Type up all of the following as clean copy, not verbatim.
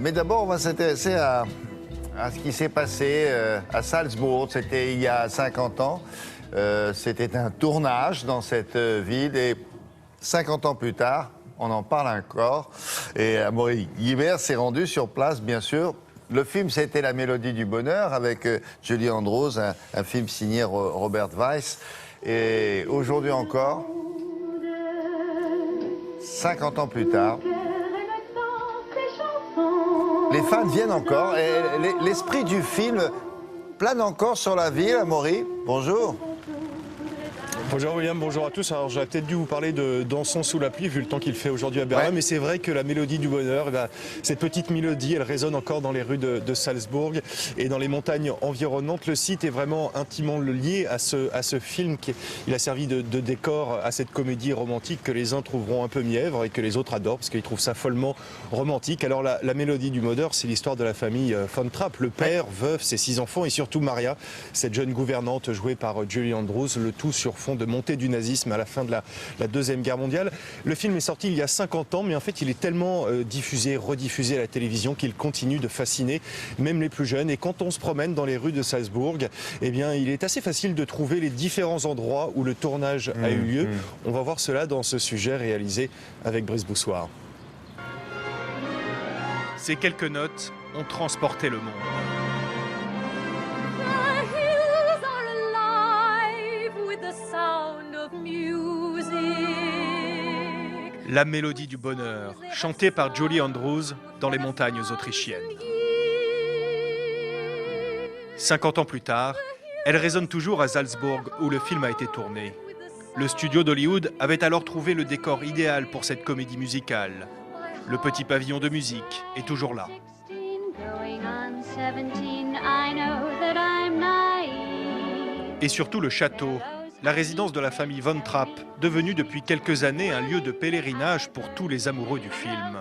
Mais d'abord, on va s'intéresser à ce qui s'est passé à Salzbourg. C'était il y a 50 ans. C'était un tournage dans cette ville et 50 ans plus tard, on en parle encore. Et Amaury Guibert s'est rendu sur place, bien sûr. Le film, c'était La Mélodie du Bonheur avec Julie Andrews, un film signé Robert Weiss. Et aujourd'hui encore, 50 ans plus tard, les fans viennent encore et l'esprit du film plane encore sur la ville. Amaury, bonjour. Bonjour William, bonjour à tous. Alors j'aurais peut-être dû vous parler de Dansons sous la pluie vu le temps qu'il fait aujourd'hui à Berlin, mais c'est vrai que la mélodie du bonheur, cette petite mélodie, elle résonne encore dans les rues de Salzbourg et dans les montagnes environnantes. Le site est vraiment intimement lié à ce film. Il a servi de décor à cette comédie romantique que les uns trouveront un peu mièvre et que les autres adorent parce qu'ils trouvent ça follement romantique. Alors la mélodie du bonheur, c'est l'histoire de la famille Von Trapp, le père, veuf, ses 6 enfants et surtout Maria, cette jeune gouvernante jouée par Julie Andrews, le tout sur fond de montée du nazisme à la fin de la Deuxième Guerre mondiale. Le film est sorti il y a 50 ans, mais en fait il est tellement diffusé, rediffusé à la télévision qu'il continue de fasciner même les plus jeunes. Et quand on se promène dans les rues de Salzbourg, eh bien il est assez facile de trouver les différents endroits où le tournage a eu lieu. On va voir cela dans ce sujet réalisé avec Brice Boussoir. Ces quelques notes ont transporté le monde. La mélodie du bonheur, chantée par Julie Andrews dans les montagnes autrichiennes. 50 ans plus tard, elle résonne toujours à Salzbourg où le film a été tourné. Le studio d'Hollywood avait alors trouvé le décor idéal pour cette comédie musicale. Le petit pavillon de musique est toujours là. Et surtout le château, la résidence de la famille Von Trapp, devenue depuis quelques années un lieu de pèlerinage pour tous les amoureux du film.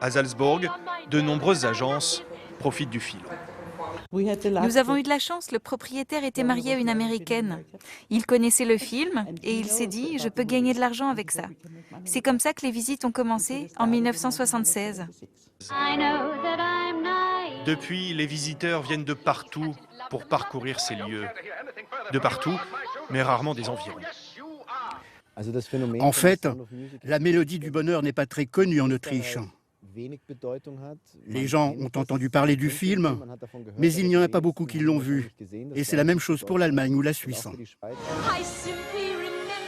À Salzbourg, de nombreuses agences profitent du film. Nous avons eu de la chance, le propriétaire était marié à une Américaine. Il connaissait le film et il s'est dit « je peux gagner de l'argent avec ça ». C'est comme ça que les visites ont commencé en 1976. Depuis, les visiteurs viennent de partout pour parcourir ces lieux. De partout, mais rarement des environs. En fait, la mélodie du bonheur n'est pas très connue en Autriche. Les gens ont entendu parler du film, mais il n'y en a pas beaucoup qui l'ont vu. Et c'est la même chose pour l'Allemagne ou la Suisse.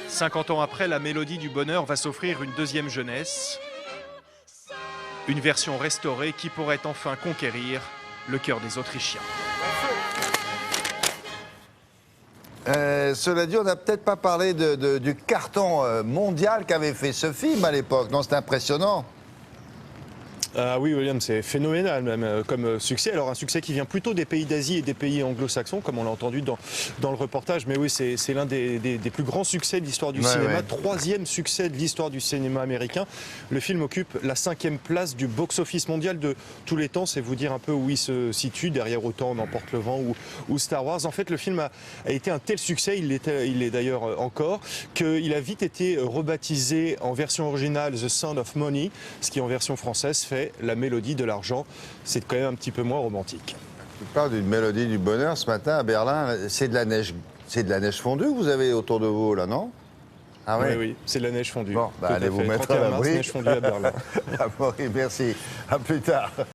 50 ans après, la mélodie du bonheur va s'offrir une deuxième jeunesse. Une version restaurée qui pourrait enfin conquérir le cœur des Autrichiens. Cela dit, on n'a peut-être pas parlé du carton mondial qu'avait fait ce film à l'époque. Non, c'est impressionnant. Ah oui, William, c'est phénoménal même comme succès. Alors un succès qui vient plutôt des pays d'Asie et des pays anglo-saxons, comme on l'a entendu dans le reportage. Mais oui, c'est l'un des plus grands succès de l'histoire du cinéma. Troisième succès de l'histoire du cinéma américain. Le film occupe la 5e place du box-office mondial de tous les temps. C'est vous dire un peu où il se situe, derrière Autant on emporte le vent ou Star Wars. En fait, le film a été un tel succès, il l'est d'ailleurs encore, qu'il a vite été rebaptisé en version originale The Sound of Money, ce qui en version française fait La mélodie de l'argent. C'est quand même un petit peu moins romantique. Tu parles d'une mélodie du bonheur ce matin à Berlin. C'est de la neige fondue que vous avez autour de vous là, non? Ah oui, oui, c'est de la neige fondue. Bon, allez vous mettre à l'abri. Neige fondue à Berlin. Merci. À plus tard.